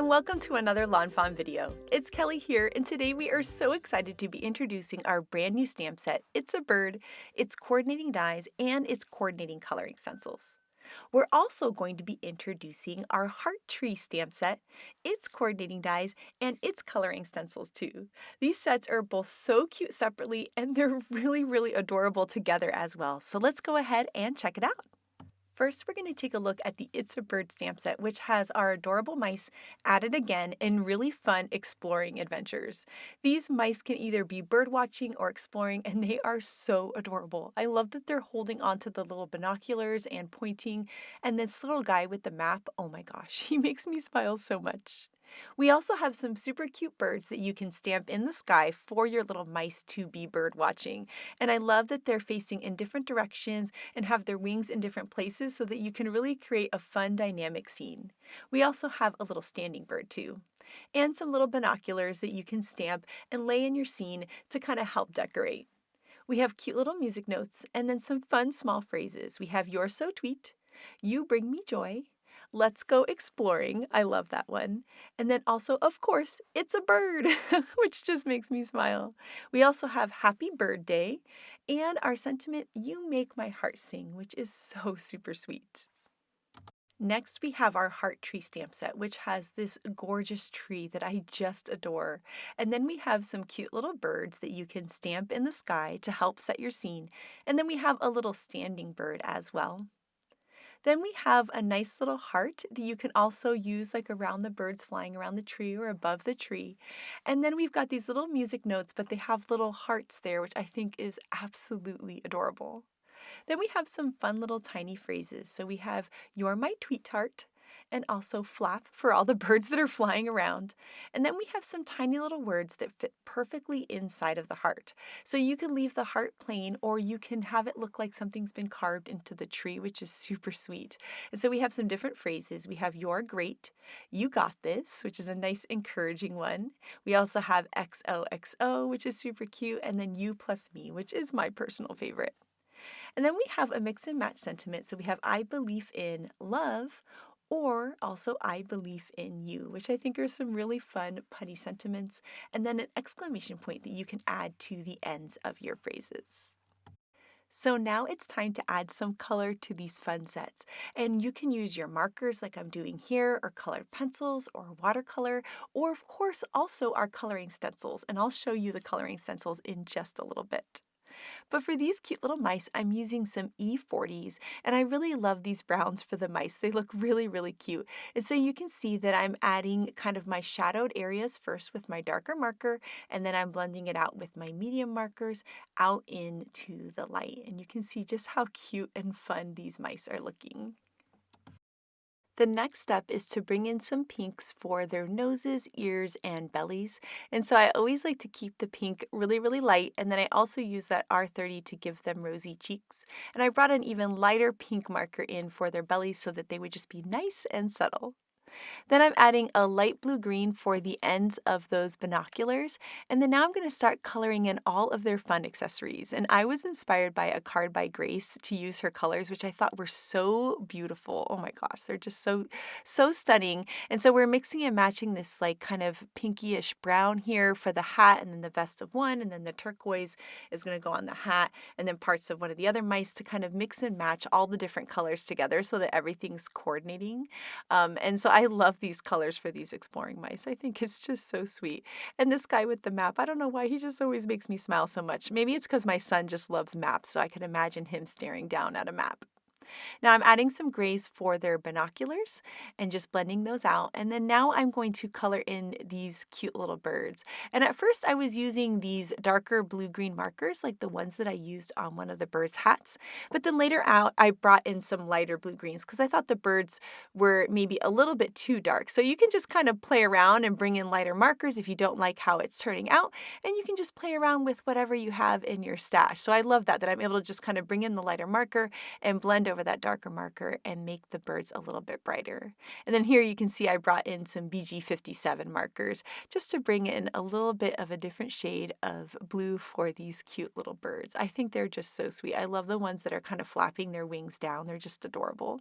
and welcome to another lawnfawn video. It's Kelly here, and today we are so excited to be introducing our brand new stamp set, It's a Bird, its coordinating dies, and its coordinating coloring stencils. We're also going to be introducing our heart tree stamp set, its coordinating dies, and its coloring stencils too. These sets are both so cute separately, and they're really adorable together as well. So let's go ahead and check it out. First, we're going to take a look at the It's a Bird stamp set, which has our adorable mice added again in really fun exploring adventures. These mice can either be bird watching or exploring, and they are so adorable. I love that they're holding onto the little binoculars and pointing, and this little guy with the map, oh my gosh, he makes me smile so much. We also have some super cute birds that you can stamp in the sky for your little mice to be bird watching. And I love that they're facing in different directions and have their wings in different places so that you can really create a fun dynamic scene. We also have a little standing bird too, and some little binoculars that you can stamp and lay in your scene to kind of help decorate. We have cute little music notes and then some fun small phrases. We have You're So Tweet, You Bring Me Joy, Let's Go Exploring, I love that one. And then also, of course, It's a Bird, which just makes me smile. We also have Happy Bird Day and our sentiment, You Make My Heart Sing, which is so super sweet. Next, we have our heart tree stamp set, which has this gorgeous tree that I just adore. And then we have some cute little birds that you can stamp in the sky to help set your scene. And then we have a little standing bird as well. Then we have a nice little heart that you can also use like around the birds flying around the tree or above the tree. And then we've got these little music notes, but they have little hearts there, which I think is absolutely adorable. Then we have some fun little tiny phrases. So we have You're My Tweet Heart, and also flap for all the birds that are flying around. And then we have some tiny little words that fit perfectly inside of the heart. So you can leave the heart plain, or you can have it look like something's been carved into the tree, which is super sweet. And so we have some different phrases. We have You're Great, You Got This, which is a nice encouraging one. We also have XOXO, which is super cute, and then You plus Me, which is my personal favorite. And then we have a mix and match sentiment. So we have I believe in love, or also I believe in you, which I think are some really fun punny sentiments. And then an exclamation point that you can add to the ends of your phrases. So now it's time to add some color to these fun sets. And you can use your markers like I'm doing here, or colored pencils, or watercolor, or of course also our coloring stencils. And I'll show you the coloring stencils in just a little bit. But for these cute little mice, I'm using some E40s, and I really love these browns for the mice. They look really cute. And so you can see that I'm adding kind of my shadowed areas first with my darker marker, and then I'm blending it out with my medium markers out into the light. And you can see just how cute and fun these mice are looking. The next step is to bring in some pinks for their noses, ears, and bellies. And so I always like to keep the pink really light, and then I also use that R30 to give them rosy cheeks. And I brought an even lighter pink marker in for their bellies so that they would just be nice and subtle. Then I'm adding a light blue-green for the ends of those binoculars. And then now I'm going to start coloring in all of their fun accessories. And I was inspired by a card by Grace to use her colors, which I thought were so beautiful. Oh my gosh, they're just so stunning. And so we're mixing and matching this like kind of pinkyish brown here for the hat, and then the vest of one, and then the turquoise is going to go on the hat, and then parts of one of the other mice to kind of mix and match all the different colors together so that everything's coordinating. And so I love these colors for these exploring mice. I think it's just so sweet. And this guy with the map, I don't know why, he just always makes me smile so much. Maybe it's because my son just loves maps, so I can imagine him staring down at a map. Now I'm adding some grays for their binoculars and just blending those out. And then now I'm going to color in these cute little birds. And at first I was using these darker blue-green markers like the ones that I used on one of the birds' hats. But then later out I brought in some lighter blue-greens because I thought the birds were maybe a little bit too dark. So you can just kind of play around and bring in lighter markers if you don't like how it's turning out. And you can just play around with whatever you have in your stash. So I love that I'm able to just kind of bring in the lighter marker and blend over that darker marker and make the birds a little bit brighter. And then here you can see I brought in some BG57 markers just to bring in a little bit of a different shade of blue for these cute little birds. I think they're just so sweet. I love the ones that are kind of flapping their wings down. They're just adorable.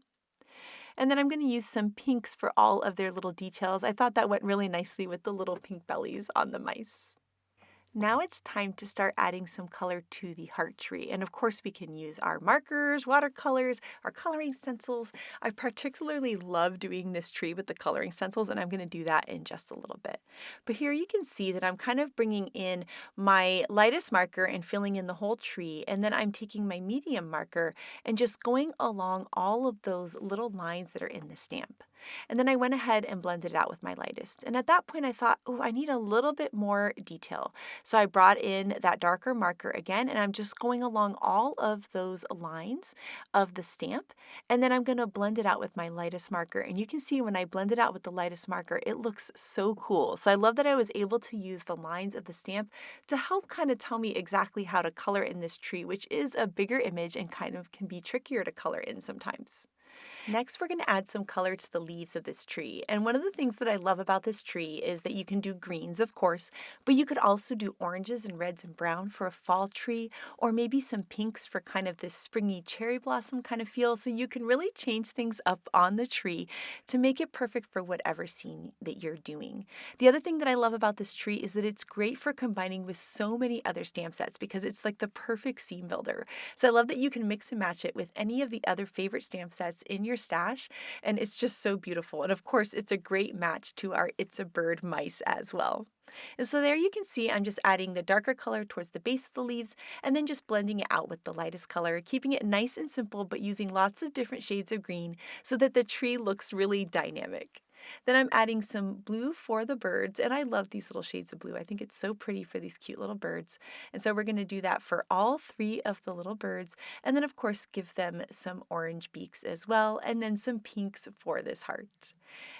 And then I'm going to use some pinks for all of their little details. I thought that went really nicely with the little pink bellies on the mice. Now it's time to start adding some color to the heart tree. And of course we can use our markers, watercolors, our coloring stencils. I particularly love doing this tree with the coloring stencils, and I'm going to do that in just a little bit. But here you can see that I'm kind of bringing in my lightest marker and filling in the whole tree. And then I'm taking my medium marker and just going along all of those little lines that are in the stamp. And then I went ahead and blended it out with my lightest. And at that point I thought, oh, I need a little bit more detail. So I brought in that darker marker again, and I'm just going along all of those lines of the stamp. And then I'm going to blend it out with my lightest marker. And you can see when I blend it out with the lightest marker, it looks so cool. So I love that I was able to use the lines of the stamp to help kind of tell me exactly how to color in this tree, which is a bigger image and kind of can be trickier to color in sometimes. Next, we're going to add some color to the leaves of this tree. And one of the things that I love about this tree is that you can do greens, of course, but you could also do oranges and reds and brown for a fall tree, or maybe some pinks for kind of this springy cherry blossom kind of feel. So you can really change things up on the tree to make it perfect for whatever scene that you're doing. The other thing that I love about this tree is that it's great for combining with so many other stamp sets because it's like the perfect scene builder. So I love that you can mix and match it with any of the other favorite stamp sets in your stash, and it's just so beautiful. And of course, it's a great match to our It's a Bird mice as well. And so there you can see I'm just adding the darker color towards the base of the leaves and then just blending it out with the lightest color, keeping it nice and simple but using lots of different shades of green so that the tree looks really dynamic. Then I'm adding some blue for the birds, and I love these little shades of blue. I think it's so pretty for these cute little birds. And so we're going to do that for all three of the little birds, and then of course give them some orange beaks as well, and then some pinks for this heart.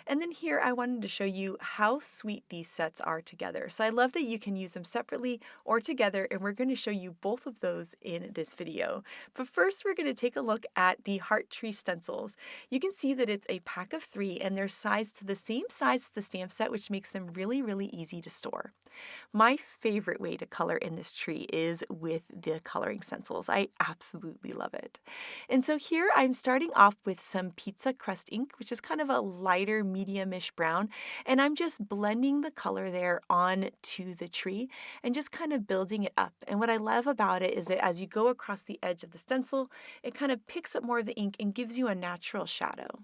And then here I wanted to show you how sweet these sets are together. So I love that you can use them separately or together, and we're going to show you both of those in this video. But first we're going to take a look at the heart tree stencils. You can see that it's a pack of 3 and they're sized to the same size as the stamp set, which makes them really, really easy to store. My favorite way to color in this tree is with the coloring stencils. I absolutely love it. And so here I'm starting off with some pizza crust ink, which is kind of a lighter medium-ish brown, and I'm just blending the color there onto the tree and just kind of building it up. And what I love about it is that as you go across the edge of the stencil, it kind of picks up more of the ink and gives you a natural shadow.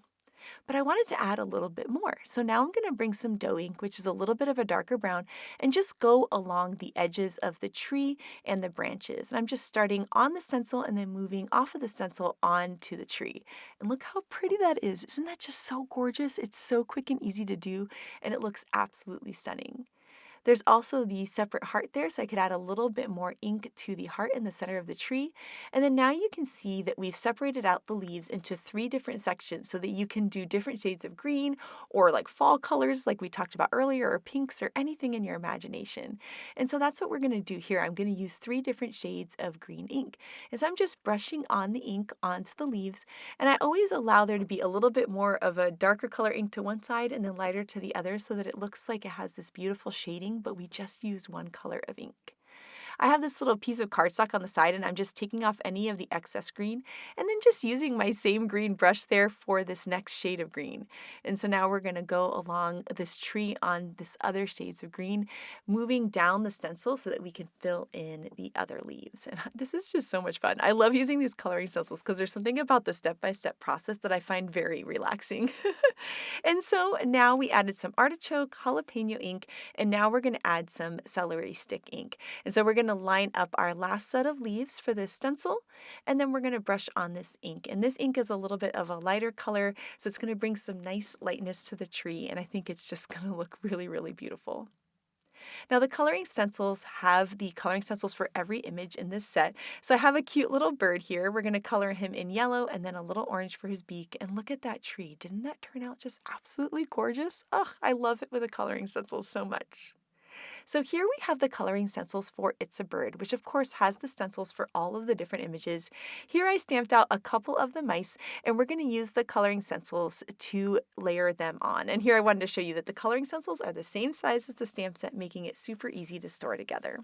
But I wanted to add a little bit more. So now I'm going to bring some dough ink, which is a little bit of a darker brown, and just go along the edges of the tree and the branches. And I'm just starting on the stencil and then moving off of the stencil onto the tree. And look how pretty that is. Isn't that just so gorgeous? It's so quick and easy to do, and it looks absolutely stunning. There's also the separate heart there, so I could add a little bit more ink to the heart in the center of the tree. And then now you can see that we've separated out the leaves into 3 different sections so that you can do different shades of green or like fall colors like we talked about earlier, or pinks, or anything in your imagination. And so that's what we're going to do here. I'm going to use 3 different shades of green ink. And so I'm just brushing on the ink onto the leaves, and I always allow there to be a little bit more of a darker color ink to one side and then lighter to the other so that it looks like it has this beautiful shading, but we just use one color of ink. I have this little piece of cardstock on the side, and I'm just taking off any of the excess green and then just using my same green brush there for this next shade of green. And so now we're going to go along this tree on this other shades of green, moving down the stencil so that we can fill in the other leaves. And this is just so much fun. I love using these coloring stencils because there's something about the step-by-step process that I find very relaxing. And so now we added some artichoke, jalapeno ink, and now we're going to add some celery stick ink. And so we're going to line up our last set of leaves for this stencil, and then we're going to brush on this ink. And this ink is a little bit of a lighter color, so it's going to bring some nice lightness to the tree, and I think it's just going to look really, really beautiful. Now the coloring stencils have the coloring stencils for every image in this set. So I have a cute little bird here. We're going to color him in yellow and then a little orange for his beak. And look at that tree. Didn't that turn out just absolutely gorgeous? Oh, I love it with the coloring stencils so much. So here we have the coloring stencils for It's a Bird, which of course has the stencils for all of the different images. Here I stamped out a couple of the mice, and we're going to use the coloring stencils to layer them on. And here I wanted to show you that the coloring stencils are the same size as the stamp set, making it super easy to store together.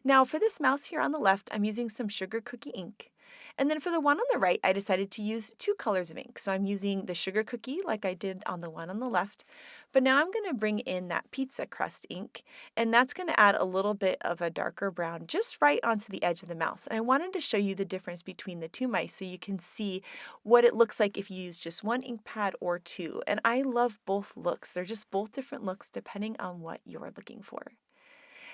Now for this mouse here on the left, I'm using some sugar cookie ink. And then for the one on the right, I decided to use two colors of ink. So I'm using the sugar cookie like I did on the one on the left, but now I'm going to bring in that pizza crust ink, and that's going to add a little bit of a darker brown just right onto the edge of the mouse. And I wanted to show you the difference between the two mice so you can see what it looks like if you use just one ink pad or two. And I love both looks. They're just both different looks depending on what you're looking for.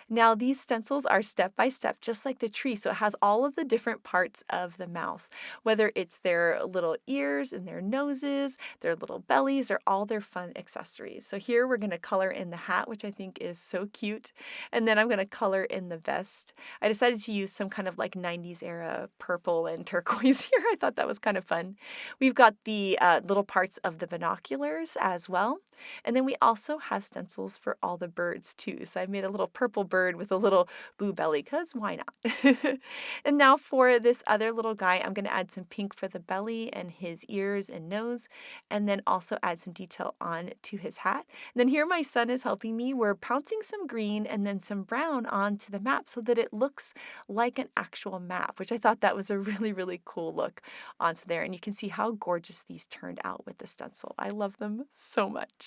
Now, these stencils are step by step, just like the tree. So it has all of the different parts of the mouse, whether it's their little ears and their noses, their little bellies, or all their fun accessories. So here we're going to color in the hat, which I think is so cute. And then I'm going to color in the vest. I decided to use some kind of like 90s era purple and turquoise here. I thought that was kind of fun. We've got the little parts of the binoculars as well. And then we also have stencils for all the birds too. So I made a little purple bird with a little blue belly, because why not? And now for this other little guy, I'm going to add some pink for the belly and his ears and nose, and then also add some detail on to his hat. And then here my son is helping me. We're pouncing some green and then some brown onto the map so that it looks like an actual map, which I thought that was a really, really cool look onto there. And you can see how gorgeous these turned out with the stencil. I love them so much.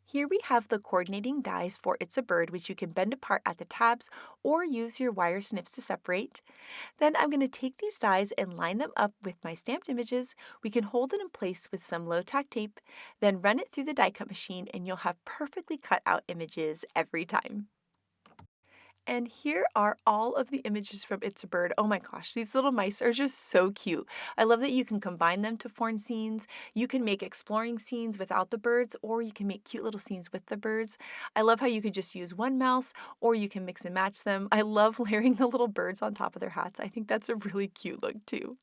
Here we have the coordinating dies for It's a Bird, which you can bend apart at the tabs or use your wire snips to separate. Then I'm going to take these dies and line them up with my stamped images. We can hold it in place with some low tack tape, then run it through the die cut machine and you'll have perfectly cut out images every time. And here are all of the images from It's a Bird. Oh my gosh, these little mice are just so cute. I love that you can combine them to form scenes. You can make exploring scenes without the birds, or you can make cute little scenes with the birds. I love how you could just use one mouse, or you can mix and match them. I love layering the little birds on top of their hats. I think that's a really cute look too.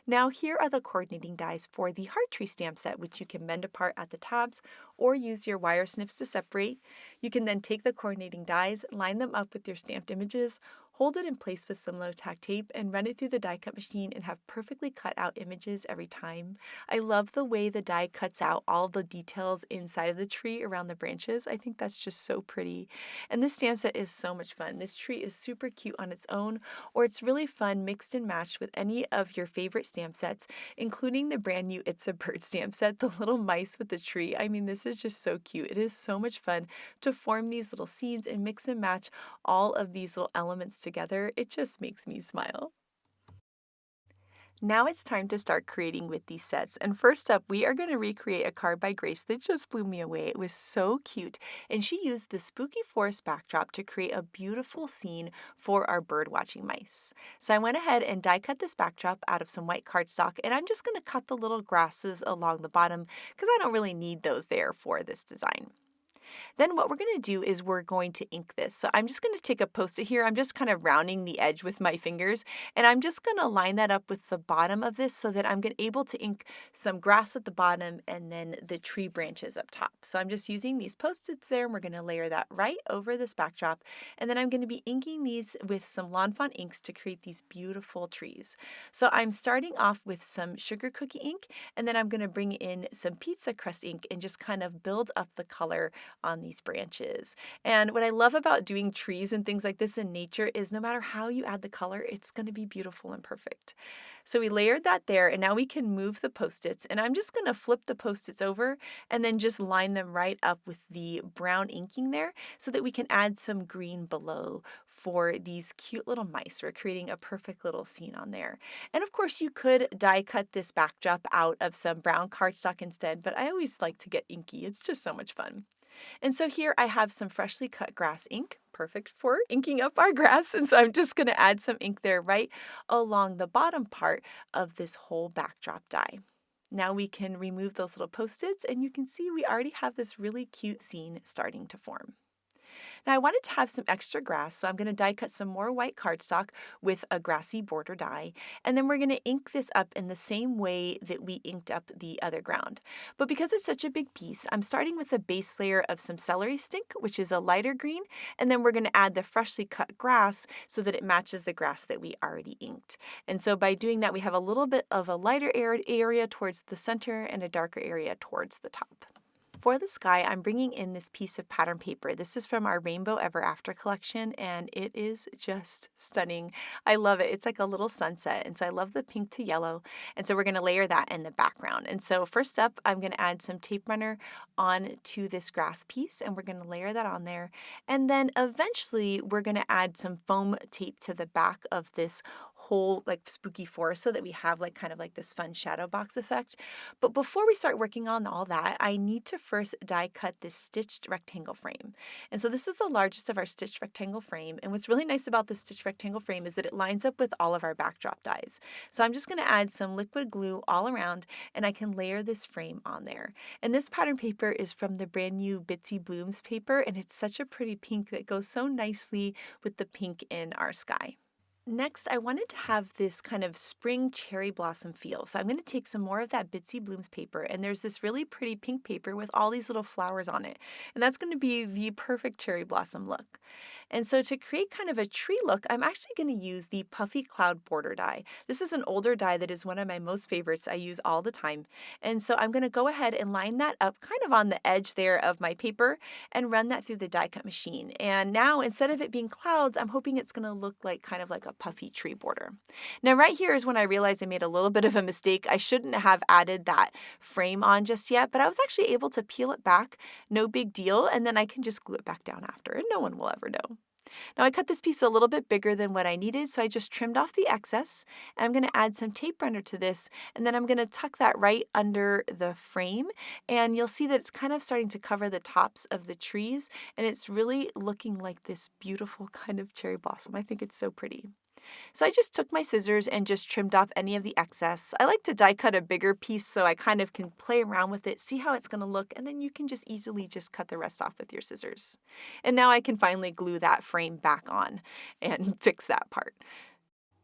Now here are the coordinating dies for the heart tree stamp set, which you can bend apart at the tabs or use your wire snips to separate. You can then take the coordinating dies, line them up with your stamped images, hold it in place with some low tack tape, and run it through the die cut machine and have perfectly cut out images every time. I love the way the die cuts out all the details inside of the tree around the branches. I think that's just so pretty. And this stamp set is so much fun. This tree is super cute on its own, or it's really fun mixed and matched with any of your favorite stamp sets, including the brand new It's a Bird stamp set, the little mice with the tree. I mean, this is just so cute. It is so much fun to form these little scenes and mix and match all of these little elements together. It just makes me smile. Now it's time to start creating with these sets. And first up, we are going to recreate a card by Grace that just blew me away. It was so cute. And she used the spooky forest backdrop to create a beautiful scene for our bird watching mice. So I went ahead and die cut this backdrop out of some white cardstock, and I'm just going to cut the little grasses along the bottom because I don't really need those there for this design. Then what we're going to do is we're going to ink this. So I'm just going to take a Post-it here. I'm just kind of rounding the edge with my fingers, and I'm just going to line that up with the bottom of this so that I'm able to ink some grass at the bottom and then the tree branches up top. So I'm just using these Post-its there, and we're going to layer that right over this backdrop. And then I'm going to be inking these with some lawnfawn inks to create these beautiful trees. So I'm starting off with some sugar cookie ink, and then I'm going to bring in some pizza crust ink and just kind of build up the color on these branches. And what I love about doing trees and things like this in nature is no matter how you add the color, it's going to be beautiful and perfect. So we layered that there, and now we can move the Post-its, and I'm just going to flip the Post-its over and then just line them right up with the brown inking there so that we can add some green below for these cute little mice. We're creating a perfect little scene on there. And of course you could die cut this backdrop out of some brown cardstock instead, but I always like to get inky. It's just so much fun. And so here I have some freshly cut grass ink, perfect for inking up our grass. And so I'm just going to add some ink there right along the bottom part of this whole backdrop die. Now we can remove those little Post-its, and you can see we already have this really cute scene starting to form. Now I wanted to have some extra grass, so I'm going to die cut some more white cardstock with a grassy border die, and then we're going to ink this up in the same way that we inked up the other ground. But because it's such a big piece, I'm starting with a base layer of some celery stick, which is a lighter green, and then we're going to add the freshly cut grass so that it matches the grass that we already inked. And so by doing that, we have a little bit of a lighter area towards the center and a darker area towards the top. for the sky, I'm bringing in this piece of pattern paper. This is from our Rainbow Ever After collection, and it is just stunning. I love it. It's like a little sunset, and so I love the pink to yellow, and so we're going to layer that in the background. And so first up, I'm going to add some tape runner onto this grass piece, and we're going to layer that on there. And then eventually, we're going to add some foam tape to the back of this whole like spooky forest so that we have like kind of like this fun shadow box effect. But before we start working on all that, I need to first die cut this stitched rectangle frame. And so this is the largest of our stitched rectangle frame. And what's really nice about this stitched rectangle frame is that it lines up with all of our backdrop dies. So I'm just going to add some liquid glue all around, and I can layer this frame on there. And this pattern paper is from the brand new Bitsy Blooms paper, and it's such a pretty pink that goes so nicely with the pink in our sky. Next, I wanted to have this kind of spring cherry blossom feel. So I'm going to take some more of that Bitsy Blooms paper, and there's this really pretty pink paper with all these little flowers on it. And that's going to be the perfect cherry blossom look. And so to create kind of a tree look, I'm actually going to use the Puffy Cloud Border die. This is an older die that is one of my most favorites. I use all the time. And so I'm going to go ahead and line that up kind of on the edge there of my paper and run that through the die cut machine. And now instead of it being clouds, I'm hoping it's going to look like kind of like a puffy tree border. Now right here is when I realized I made a little bit of a mistake. I shouldn't have added that frame on just yet, but I was actually able to peel it back, no big deal, and then I can just glue it back down after, and no one will ever know. Now I cut this piece a little bit bigger than what I needed, so I just trimmed off the excess. And I'm going to add some tape runner to this, and then I'm going to tuck that right under the frame. And you'll see that it's kind of starting to cover the tops of the trees, and it's really looking like this beautiful kind of cherry blossom. I think it's so pretty. So I just took my scissors and just trimmed off any of the excess. I like to die cut a bigger piece so I kind of can play around with it, see how it's going to look, and then you can just easily just cut the rest off with your scissors. And now I can finally glue that frame back on and fix that part.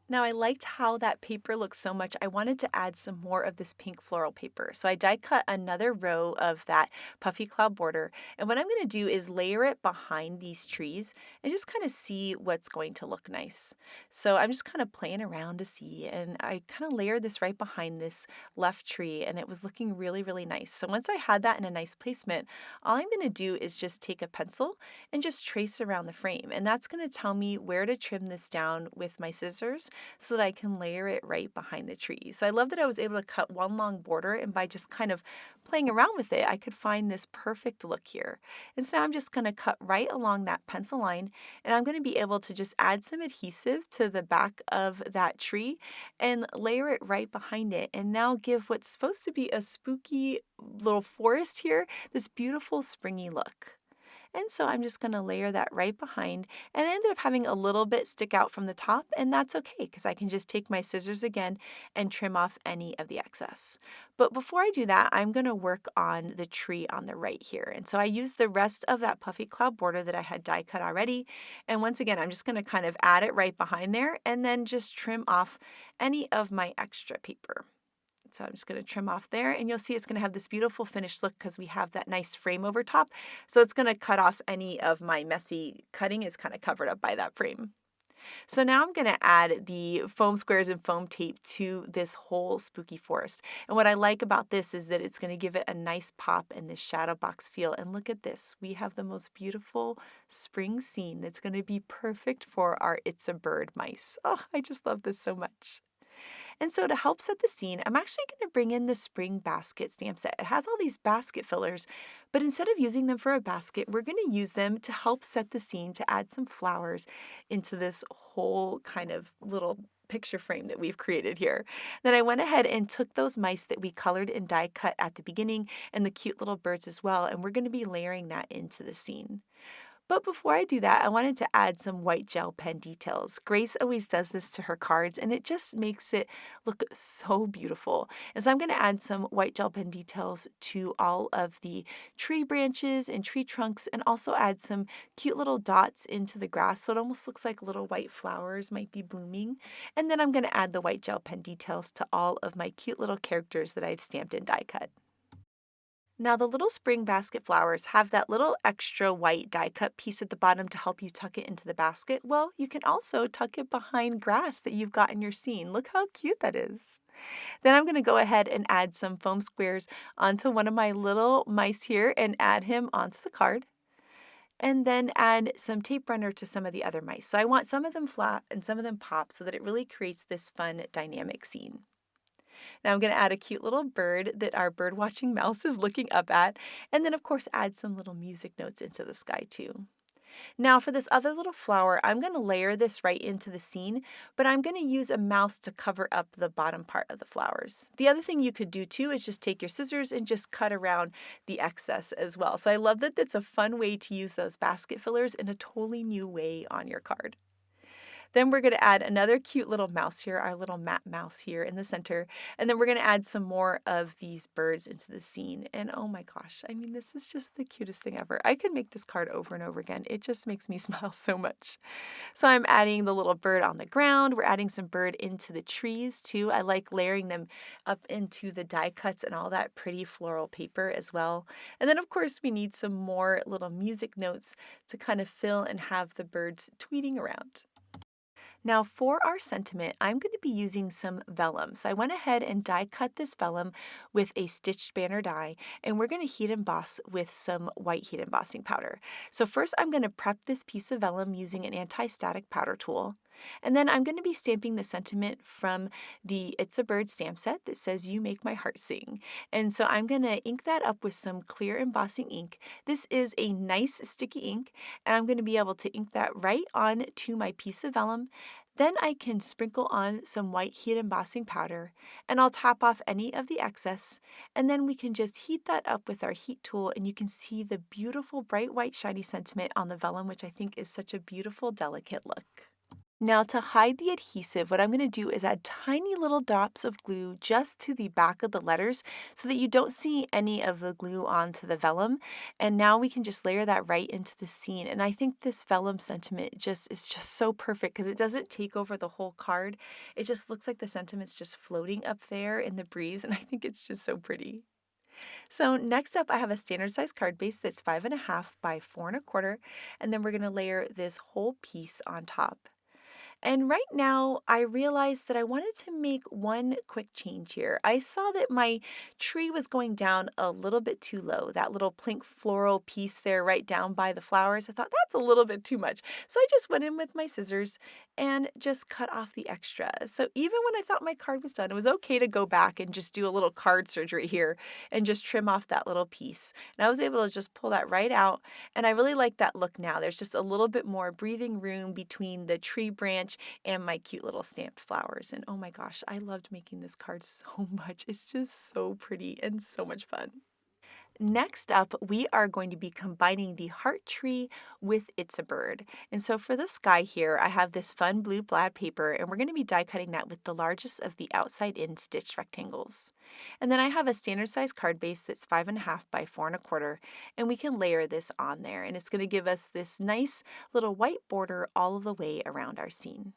Now I liked how that paper looked so much, I wanted to add some more of this pink floral paper. So I die cut another row of that puffy cloud border. And what I'm going to do is layer it behind these trees and just kind of see what's going to look nice. So I'm just kind of playing around to see, and I kind of layered this right behind this left tree, and it was looking really, really nice. So once I had that in a nice placement, all I'm going to do is just take a pencil and just trace around the frame. And that's going to tell me where to trim this down with my scissors so that I can layer it right behind the tree. So I love that I was able to cut one long border, and by just kind of playing around with it, I could find this perfect look here. And so now I'm just going to cut right along that pencil line, and I'm going to be able to just add some adhesive to the back of that tree and layer it right behind it, and now give what's supposed to be a spooky little forest here this beautiful springy look. And so I'm just going to layer that right behind, and I ended up having a little bit stick out from the top, and that's okay because I can just take my scissors again and trim off any of the excess. But before I do that, I'm going to work on the tree on the right here. And so I used the rest of that puffy cloud border that I had die cut already. And once again, I'm just going to kind of add it right behind there and then just trim off any of my extra paper. So I'm just going to trim off there, and you'll see it's going to have this beautiful finished look because we have that nice frame over top. So it's going to cut off any of my messy cutting is kind of covered up by that frame. So now I'm going to add the foam squares and foam tape to this whole spooky forest. And what I like about this is that it's going to give it a nice pop and this shadow box feel. And look at this. We have the most beautiful spring scene that's going to be perfect for our It's a Bird mice. Oh, I just love this so much. And so to help set the scene, I'm actually going to bring in the spring basket stamp set. It has all these basket fillers, but instead of using them for a basket, we're going to use them to help set the scene, to add some flowers into this whole kind of little picture frame that we've created here. Then I went ahead and took those mice that we colored and die cut at the beginning and the cute little birds as well, and we're going to be layering that into the scene. But before I do that, I wanted to add some white gel pen details. Grace always does this to her cards, and it just makes it look so beautiful. And so I'm going to add some white gel pen details to all of the tree branches and tree trunks, and also add some cute little dots into the grass so it almost looks like little white flowers might be blooming. And then I'm going to add the white gel pen details to all of my cute little characters that I've stamped and die cut. Now, the little spring basket flowers have that little extra white die cut piece at the bottom to help you tuck it into the basket. Well, you can also tuck it behind grass that you've got in your scene. Look how cute that is. Then I'm going to go ahead and add some foam squares onto one of my little mice here and add him onto the card. And then add some tape runner to some of the other mice. So I want some of them flat and some of them pop so that it really creates this fun dynamic scene. Now I'm going to add a cute little bird that our bird watching mouse is looking up at, and then of course add some little music notes into the sky too. Now for this other little flower, I'm going to layer this right into the scene, but I'm going to use a mouse to cover up the bottom part of the flowers. The other thing you could do too is just take your scissors and just cut around the excess as well. So I love that that's a fun way to use those basket fillers in a totally new way on your card. Then we're going to add another cute little mouse here, our little matte mouse here in the center. And then we're going to add some more of these birds into the scene. And oh my gosh, I mean, this is just the cutest thing ever. I could make this card over and over again. It just makes me smile so much. So I'm adding the little bird on the ground. We're adding some bird into the trees too. I like layering them up into the die cuts and all that pretty floral paper as well. And then of course we need some more little music notes to kind of fill and have the birds tweeting around. Now for our sentiment, I'm going to be using some vellum. So I went ahead and die cut this vellum with a stitched banner die, and we're going to heat emboss with some white heat embossing powder. So first I'm going to prep this piece of vellum using an anti-static powder tool. And then I'm going to be stamping the sentiment from the It's a Bird stamp set that says "You Make My Heart Sing." And so I'm going to ink that up with some clear embossing ink. This is a nice sticky ink, and I'm going to be able to ink that right on to my piece of vellum. Then I can sprinkle on some white heat embossing powder, and I'll top off any of the excess, and then we can just heat that up with our heat tool, and you can see the beautiful bright white shiny sentiment on the vellum, which I think is such a beautiful delicate look. Now to hide the adhesive, what I'm going to do is add tiny little drops of glue just to the back of the letters so that you don't see any of the glue onto the vellum. And now we can just layer that right into the scene. And I think this vellum sentiment is just so perfect because it doesn't take over the whole card. It just looks like the sentiment's just floating up there in the breeze, and I think it's just so pretty. So next up, I have a standard size card base that's 5.5 by 4.25, and then we're going to layer this whole piece on top. And right now, I realized that I wanted to make one quick change here. I saw that my tree was going down a little bit too low, that little pink floral piece there right down by the flowers. I thought that's a little bit too much. So I just went in with my scissors and just cut off the extra. So even when I thought my card was done, it was okay to go back and just do a little card surgery here and just trim off that little piece. And I was able to just pull that right out. And I really like that look now. There's just a little bit more breathing room between the tree branch and my cute little stamped flowers. And oh my gosh, I loved making this card so much. It's just so pretty and so much fun. Next up, we are going to be combining the heart tree with It's a Bird. And so for the sky here, I have this fun blue plaid paper, and we're going to be die cutting that with the largest of the outside in stitched rectangles. And then I have a standard size card base that's 5.5 by 4.25, and we can layer this on there. And it's going to give us this nice little white border all of the way around our scene.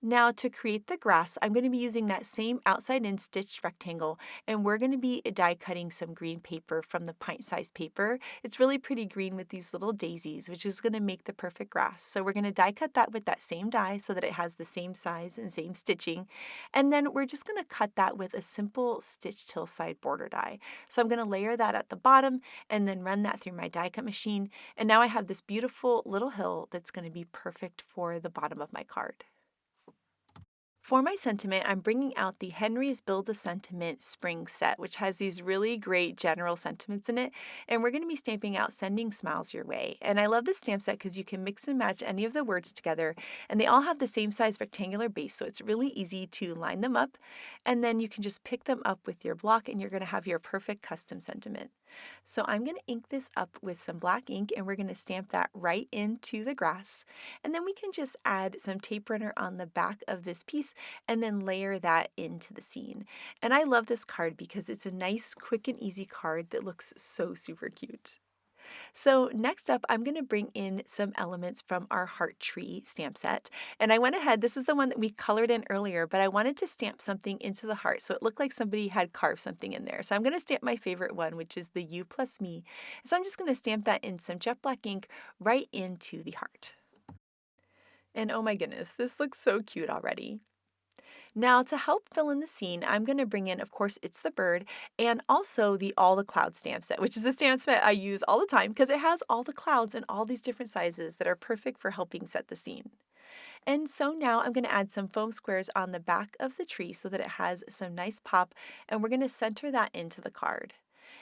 Now to create the grass, I'm going to be using that same outside in stitched rectangle, and we're going to be die cutting some green paper from the pint-sized paper. It's really pretty green with these little daisies, which is going to make the perfect grass. So we're going to die cut that with that same die so that it has the same size and same stitching. And then we're just going to cut that with a simple stitched hillside border die. So I'm going to layer that at the bottom and then run that through my die cut machine. And now I have this beautiful little hill that's going to be perfect for the bottom of my card. For my sentiment, I'm bringing out the Henry's Build a Sentiment Spring Set, which has these really great general sentiments in it. And we're going to be stamping out Sending Smiles Your Way. And I love this stamp set because you can mix and match any of the words together. And they all have the same size rectangular base, so it's really easy to line them up. And then you can just pick them up with your block, and you're going to have your perfect custom sentiment. So I'm going to ink this up with some black ink, and we're going to stamp that right into the grass. And then we can just add some tape runner on the back of this piece and then layer that into the scene. And I love this card because it's a nice, quick and easy card that looks so super cute. So next up, I'm going to bring in some elements from our heart tree stamp set. And I went ahead, this is the one that we colored in earlier, but I wanted to stamp something into the heart. So it looked like somebody had carved something in there. So I'm going to stamp my favorite one, which is the You plus me. So I'm just going to stamp that in some jet black ink right into the heart. And oh my goodness, this looks so cute already. Now, to help fill in the scene, I'm going to bring in, of course, It's the Bird and also the All the Clouds stamp set, which is a stamp set I use all the time because it has all the clouds in all these different sizes that are perfect for helping set the scene. And so now I'm going to add some foam squares on the back of the tree so that it has some nice pop, and we're going to center that into the card.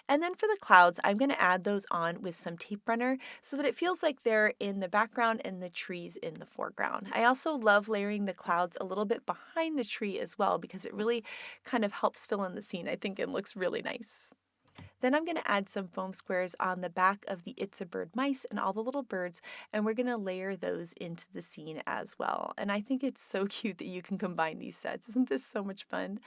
And then for the clouds, I'm going to add those on with some tape runner so that it feels like they're in the background and the trees in the foreground. I also love layering the clouds a little bit behind the tree as well because it really kind of helps fill in the scene, I think, and looks really nice. Then I'm going to add some foam squares on the back of the It's a Bird mice and all the little birds, and we're going to layer those into the scene as well. And I think it's so cute that you can combine these sets. Isn't this so much fun?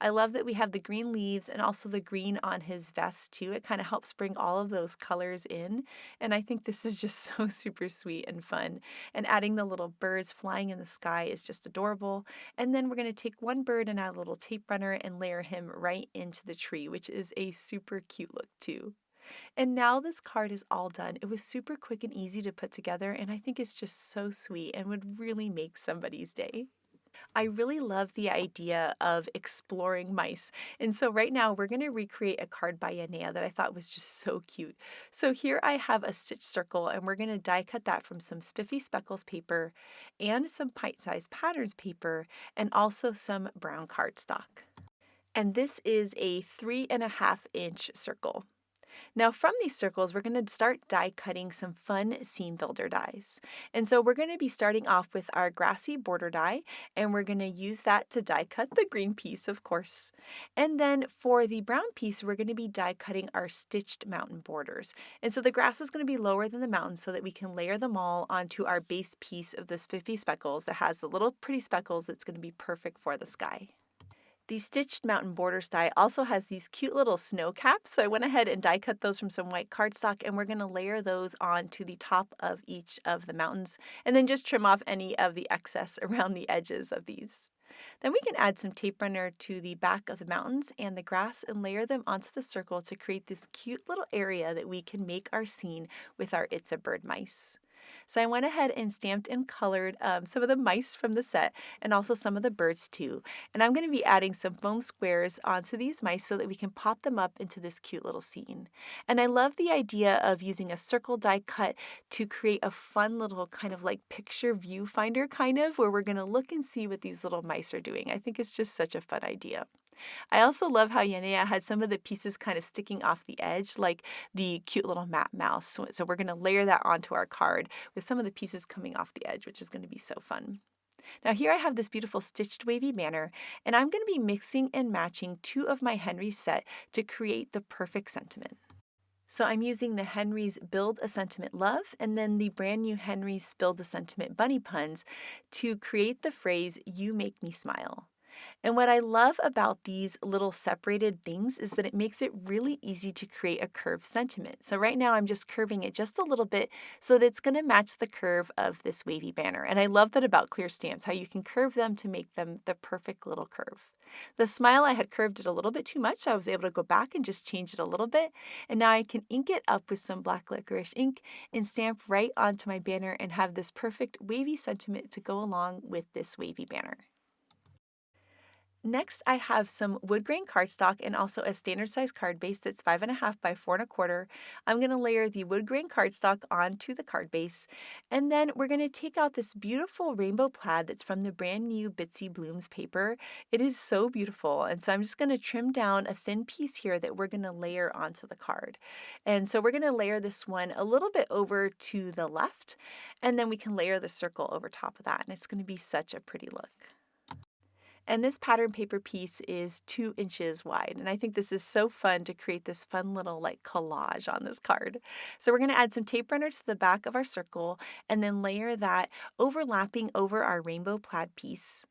I love that we have the green leaves and also the green on his vest too. It kind of helps bring all of those colors in, and I think this is just so super sweet and fun. And adding the little birds flying in the sky is just adorable. And then we're going to take one bird and add a little tape runner and layer him right into the tree, which is a super cute look too. And now this card is all done. It was super quick and easy to put together, and I think it's just so sweet and would really make somebody's day. I really love the idea of exploring mice. And so right now we're going to recreate a card by Yanea that I thought was just so cute. So here I have a stitch circle, and we're going to die cut that from some spiffy speckles paper and some pint-sized patterns paper and also some brown cardstock. And this is a 3.5-inch circle. Now from these circles, we're going to start die cutting some fun scene builder dies. And so we're going to be starting off with our Grassy border die, and we're going to use that to die cut the green piece, of course. And then for the brown piece, we're going to be die cutting our stitched mountain borders. And so the grass is going to be lower than the mountain so that we can layer them all onto our base piece of the spiffy speckles that has the little pretty speckles that's going to be perfect for the sky. The Stitched Mountain Borders die also has these cute little snow caps, so I went ahead and die cut those from some white cardstock, and we're going to layer those onto the top of each of the mountains, and then just trim off any of the excess around the edges of these. Then we can add some tape runner to the back of the mountains and the grass and layer them onto the circle to create this cute little area that we can make our scene with our It's a Bird mice. So I went ahead and stamped and colored some of the mice from the set and also some of the birds too. And I'm going to be adding some foam squares onto these mice so that we can pop them up into this cute little scene. And I love the idea of using a circle die cut to create a fun little kind of like picture viewfinder kind of where we're going to look and see what these little mice are doing. I think it's just such a fun idea. I also love how Yanea had some of the pieces kind of sticking off the edge, like the cute little matte mouse. So we're going to layer that onto our card with some of the pieces coming off the edge, which is going to be so fun. Now here I have this beautiful stitched wavy banner, and I'm going to be mixing and matching two of my Henry's set to create the perfect sentiment. So I'm using the Henry's Build a Sentiment Love and then the brand new Henry's Build a Sentiment Bunny Puns to create the phrase, You Make Me Smile. And what I love about these little separated things is that it makes it really easy to create a curved sentiment. So right now I'm just curving it just a little bit so that it's going to match the curve of this wavy banner. And I love that about clear stamps, how you can curve them to make them the perfect little curve. The smile, I had curved it a little bit too much. So I was able to go back and just change it a little bit. And now I can ink it up with some black licorice ink and stamp right onto my banner and have this perfect wavy sentiment to go along with this wavy banner. Next, I have some wood grain cardstock and also a standard size card base that's 5.5 by 4.25. I'm going to layer the wood grain cardstock onto the card base, and then we're going to take out this beautiful rainbow plaid that's from the brand new Bitsy Blooms paper. It is so beautiful, and so I'm just going to trim down a thin piece here that we're going to layer onto the card. And so we're going to layer this one a little bit over to the left, and then we can layer the circle over top of that, and it's going to be such a pretty look. And this pattern paper piece is 2 inches wide. And I think this is so fun to create this fun little like collage on this card. So we're going to add some tape runner to the back of our circle and then layer that overlapping over our rainbow plaid piece.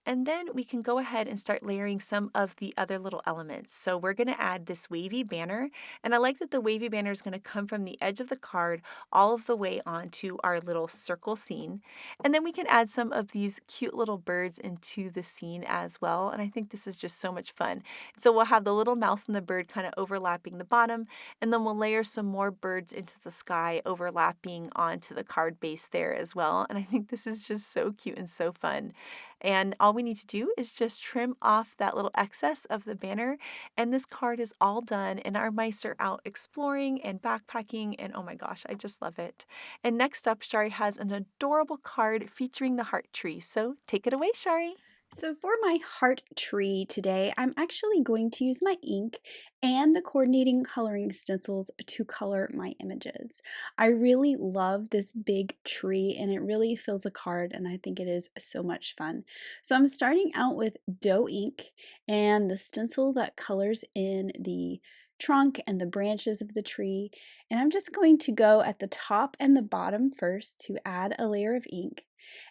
And then we can go ahead and start layering some of the other little elements. So we're going to add this wavy banner. And I like that the wavy banner is going to come from the edge of the card all of the way onto our little circle scene. And then we can add some of these cute little birds into the scene as well. And I think this is just so much fun. So we'll have the little mouse and the bird kind of overlapping the bottom, and then we'll layer some more birds into the sky overlapping onto the card base there as well. And I think this is just so cute and so fun. And all we need to do is just trim off that little excess of the banner, and this card is all done. And our mice are out exploring and backpacking, and oh my gosh, I just love it. And next up, Shari has an adorable card featuring the heart tree. So take it away, Shari. So for my heart tree today, I'm actually going to use my ink and the coordinating coloring stencils to color my images. I really love this big tree and it really fills a card and I think it is so much fun. So I'm starting out with dough ink and the stencil that colors in the trunk and the branches of the tree, and I'm just going to go at the top and the bottom first to add a layer of ink.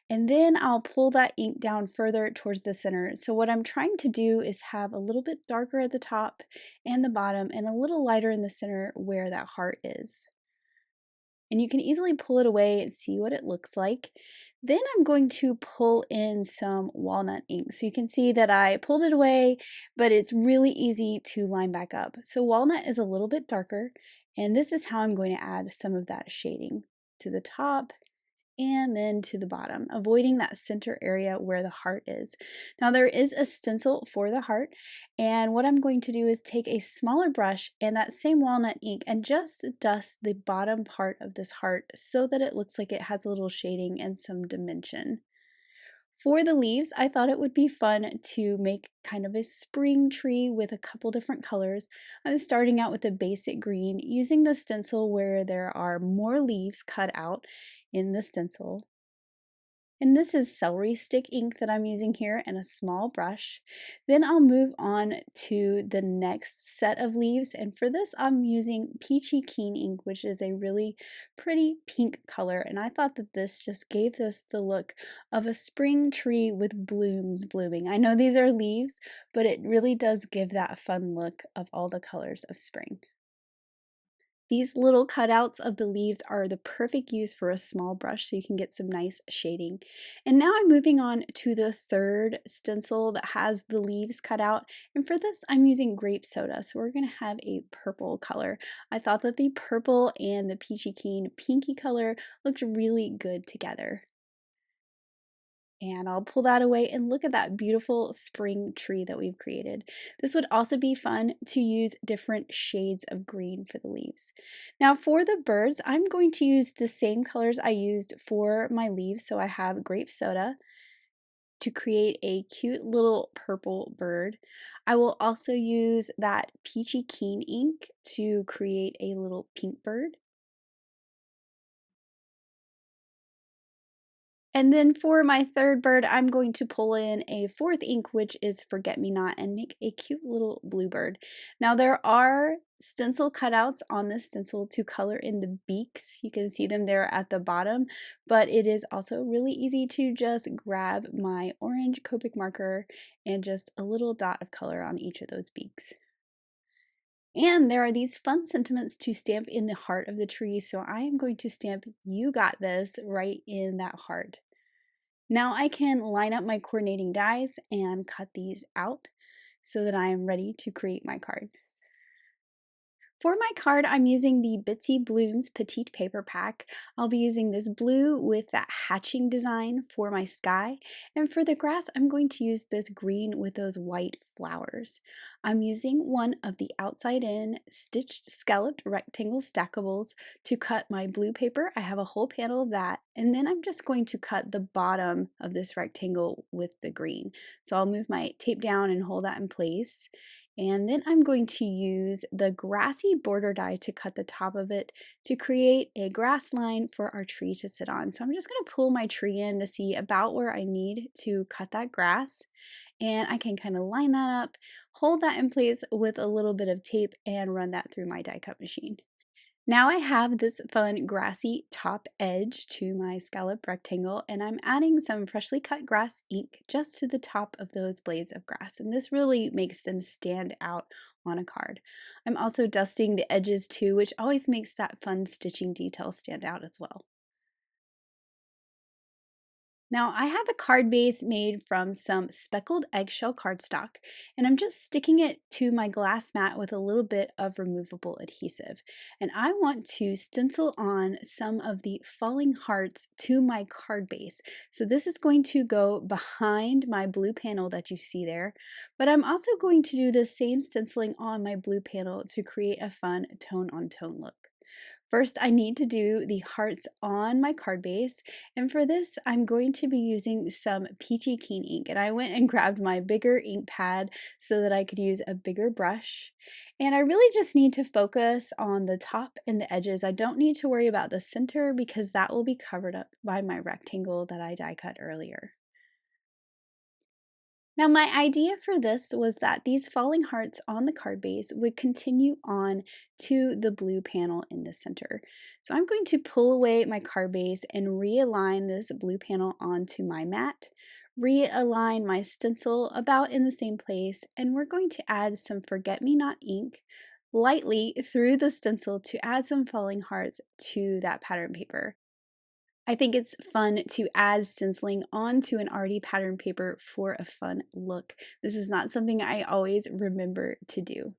And then I'll pull that ink down further towards the center. So what I'm trying to do is have a little bit darker at the top and the bottom and a little lighter in the center where that heart is. And you can easily pull it away and see what it looks like. Then I'm going to pull in some walnut ink. So you can see that I pulled it away, but it's really easy to line back up. So walnut is a little bit darker, and this is how I'm going to add some of that shading to the top and then to the bottom, avoiding that center area where the heart is. Now there is a stencil for the heart, and what I'm going to do is take a smaller brush and that same walnut ink and just dust the bottom part of this heart so that it looks like it has a little shading and some dimension. For the leaves, I thought it would be fun to make kind of a spring tree with a couple different colors. I'm starting out with a basic green, using the stencil where there are more leaves cut out in the stencil. And this is celery stick ink that I'm using here and a small brush. Then I'll move on to the next set of leaves, and for this I'm using peachy keen ink, which is a really pretty pink color, and I thought that this just gave this the look of a spring tree with blooms blooming. I know these are leaves, but it really does give that fun look of all the colors of spring. These little cutouts of the leaves are the perfect use for a small brush so you can get some nice shading. And now I'm moving on to the third stencil that has the leaves cut out. And for this, I'm using grape soda. So we're going to have a purple color. I thought that the purple and the peachy keen pinky color looked really good together. And I'll pull that away and look at that beautiful spring tree that we've created. This would also be fun to use different shades of green for the leaves. Now for the birds, I'm going to use the same colors I used for my leaves. So I have grape soda to create a cute little purple bird. I will also use that peachy keen ink to create a little pink bird. And then for my third bird, I'm going to pull in a fourth ink, which is Forget-Me-Not, and make a cute little bluebird. Now there are stencil cutouts on this stencil to color in the beaks. You can see them there at the bottom, but it is also really easy to just grab my orange Copic marker and just a little dot of color on each of those beaks. And there are these fun sentiments to stamp in the heart of the tree, so I am going to stamp "You Got This" right in that heart. Now I can line up my coordinating dies and cut these out so that I am ready to create my card. For my card, I'm using the Bitsy Blooms Petite paper pack. I'll be using this blue with that hatching design for my sky. And for the grass, I'm going to use this green with those white flowers. I'm using one of the outside in stitched scalloped rectangle stackables to cut my blue paper. I have a whole panel of that. And then I'm just going to cut the bottom of this rectangle with the green. So I'll move my tape down and hold that in place. And then I'm going to use the Grassy border die to cut the top of it to create a grass line for our tree to sit on. So I'm just going to pull my tree in to see about where I need to cut that grass. And I can kind of line that up, hold that in place with a little bit of tape, and run that through my die cut machine. Now I have this fun grassy top edge to my scallop rectangle, and I'm adding some freshly cut grass ink just to the top of those blades of grass, and this really makes them stand out on a card. I'm also dusting the edges too, which always makes that fun stitching detail stand out as well. Now I have a card base made from some speckled eggshell cardstock, and I'm just sticking it to my glass mat with a little bit of removable adhesive. And I want to stencil on some of the falling hearts to my card base. So this is going to go behind my blue panel that you see there, but I'm also going to do the same stenciling on my blue panel to create a fun tone on tone look. First, I need to do the hearts on my card base, and for this, I'm going to be using some peachy keen ink, and I went and grabbed my bigger ink pad so that I could use a bigger brush. And I really just need to focus on the top and the edges. I don't need to worry about the center because that will be covered up by my rectangle that I die cut earlier. Now, my idea for this was that these falling hearts on the card base would continue on to the blue panel in the center. So I'm going to pull away my card base and realign this blue panel onto my mat, realign my stencil about in the same place, and we're going to add some forget-me-not ink lightly through the stencil to add some falling hearts to that pattern paper. I think it's fun to add stenciling onto an already patterned paper for a fun look. This is not something I always remember to do.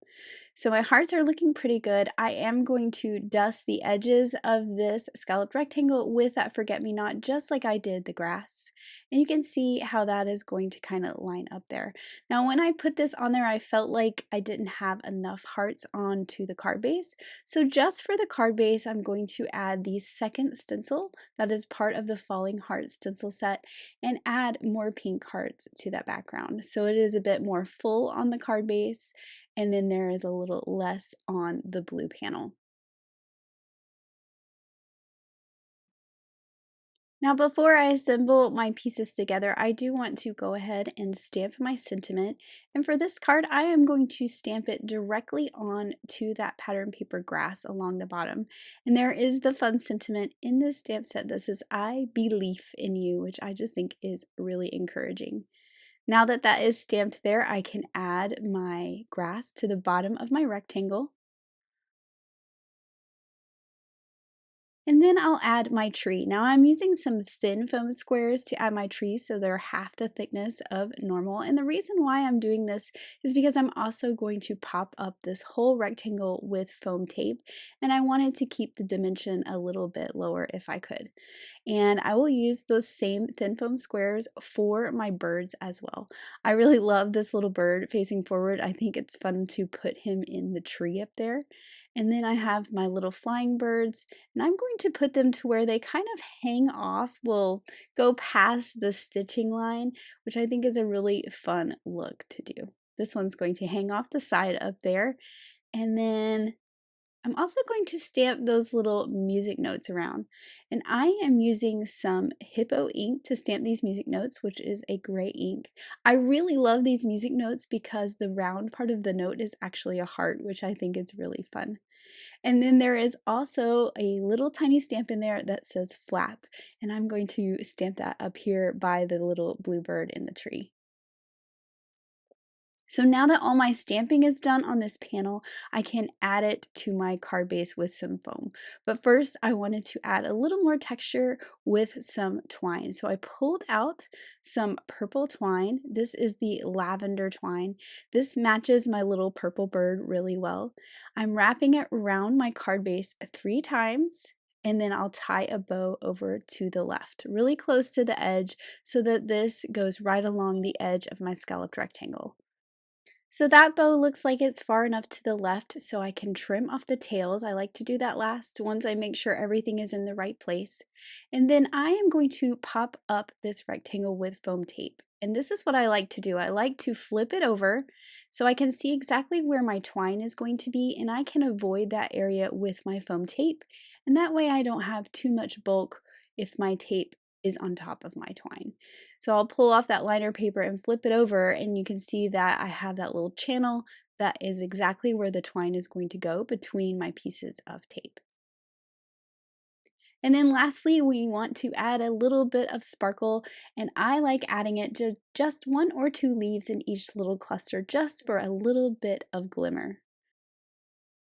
So my hearts are looking pretty good. I am going to dust the edges of this scalloped rectangle with that forget-me-not just like I did the grass. And you can see how that is going to kind of line up there. Now when I put this on there, I felt like I didn't have enough hearts onto the card base. So just for the card base, I'm going to add the second stencil that is part of the Falling Heart stencil set and add more pink hearts to that background. So it is a bit more full on the card base, and then there is a little less on the blue panel. Now before I assemble my pieces together, I do want to go ahead and stamp my sentiment. And for this card, I am going to stamp it directly on to that pattern paper grass along the bottom. And there is the fun sentiment in this stamp set that says, "I believe in you," which I just think is really encouraging. Now that that is stamped there, I can add my grass to the bottom of my rectangle. And then I'll add my tree. Now I'm using some thin foam squares to add my tree so they're half the thickness of normal. And the reason why I'm doing this is because I'm also going to pop up this whole rectangle with foam tape. And I wanted to keep the dimension a little bit lower if I could. And I will use those same thin foam squares for my birds as well. I really love this little bird facing forward. I think it's fun to put him in the tree up there. And then I have my little flying birds, and I'm going to put them to where they kind of hang off, will go past the stitching line, which I think is a really fun look to do. This one's going to hang off the side up there, and then I'm also going to stamp those little music notes around. And I am using some Hippo ink to stamp these music notes, which is a gray ink. I really love these music notes because the round part of the note is actually a heart, which I think is really fun. And then there is also a little tiny stamp in there that says flap, and I'm going to stamp that up here by the little blue bird in the tree. So now that all my stamping is done on this panel, I can add it to my card base with some foam. But first, I wanted to add a little more texture with some twine. So I pulled out some purple twine. This is the lavender twine. This matches my little purple bird really well. I'm wrapping it around my card base 3 times. And then I'll tie a bow over to the left, really close to the edge, so that this goes right along the edge of my scalloped rectangle. So that bow looks like it's far enough to the left so I can trim off the tails. I like to do that last once I make sure everything is in the right place. And then I am going to pop up this rectangle with foam tape. And this is what I like to do. I like to flip it over so I can see exactly where my twine is going to be, and I can avoid that area with my foam tape. And that way I don't have too much bulk if my tape is on top of my twine. So I'll pull off that liner paper and flip it over, and you can see that I have that little channel that is exactly where the twine is going to go between my pieces of tape. And then lastly, we want to add a little bit of sparkle, and I like adding it to just 1 or 2 leaves in each little cluster just for a little bit of glimmer.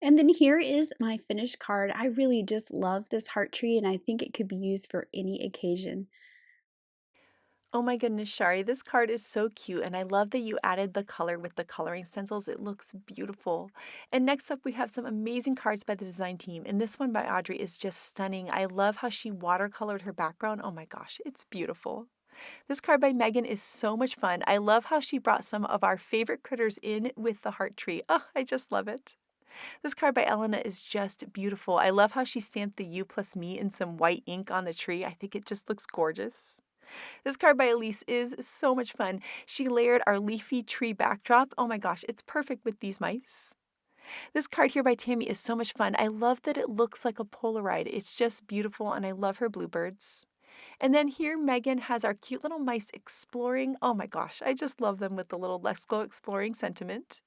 And then here is my finished card. I really just love this heart tree and I think it could be used for any occasion. Oh my goodness, Shari, this card is so cute, and I love that you added the color with the coloring stencils. It looks beautiful. And next up, we have some amazing cards by the design team, and this one by Audrey is just stunning. I love how she watercolored her background. Oh my gosh, it's beautiful. This card by Megan is so much fun. I love how she brought some of our favorite critters in with the heart tree. Oh, I just love it. This card by Elena is just beautiful. I love how she stamped the you plus me in some white ink on the tree. I think it just looks gorgeous. This card by Elise is so much fun. She layered our leafy tree backdrop. Oh my gosh, it's perfect with these mice. This card here by Tammy is so much fun. I love that it looks like a Polaroid. It's just beautiful, and I love her bluebirds. And then here, Megan has our cute little mice exploring. Oh my gosh, I just love them with the little Let's Go Exploring sentiment.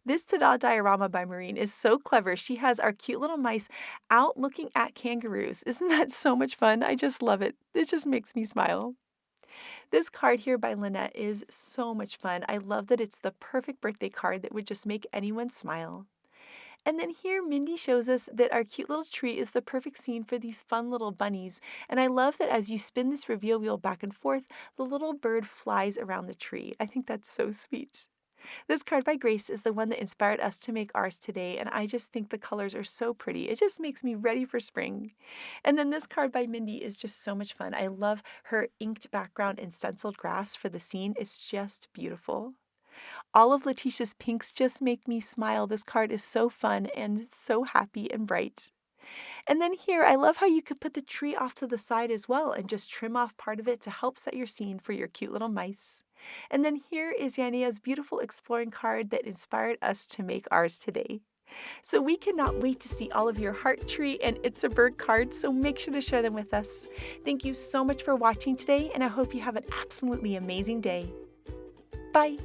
This Ta-Da diorama by Maureen is so clever. She has our cute little mice out looking at kangaroos. Isn't that so much fun? I just love it. It just makes me smile. This card here by Lynette is so much fun. I love that it's the perfect birthday card that would just make anyone smile. And then here, Mindy shows us that our cute little tree is the perfect scene for these fun little bunnies. And I love that as you spin this reveal wheel back and forth, the little bird flies around the tree. I think that's so sweet. This card by Grace is the one that inspired us to make ours today, and I just think the colors are so pretty. It just makes me ready for spring. And then this card by Mindy is just so much fun. I love her inked background and stenciled grass for the scene. It's just beautiful. All of Letitia's pinks just make me smile. This card is so fun and so happy and bright. And then here, I love how you could put the tree off to the side as well and just trim off part of it to help set your scene for your cute little mice. And then here is Yania's beautiful exploring card that inspired us to make ours today. So we cannot wait to see all of your heart tree and It's a Bird cards, so make sure to share them with us. Thank you so much for watching today, and I hope you have an absolutely amazing day. Bye!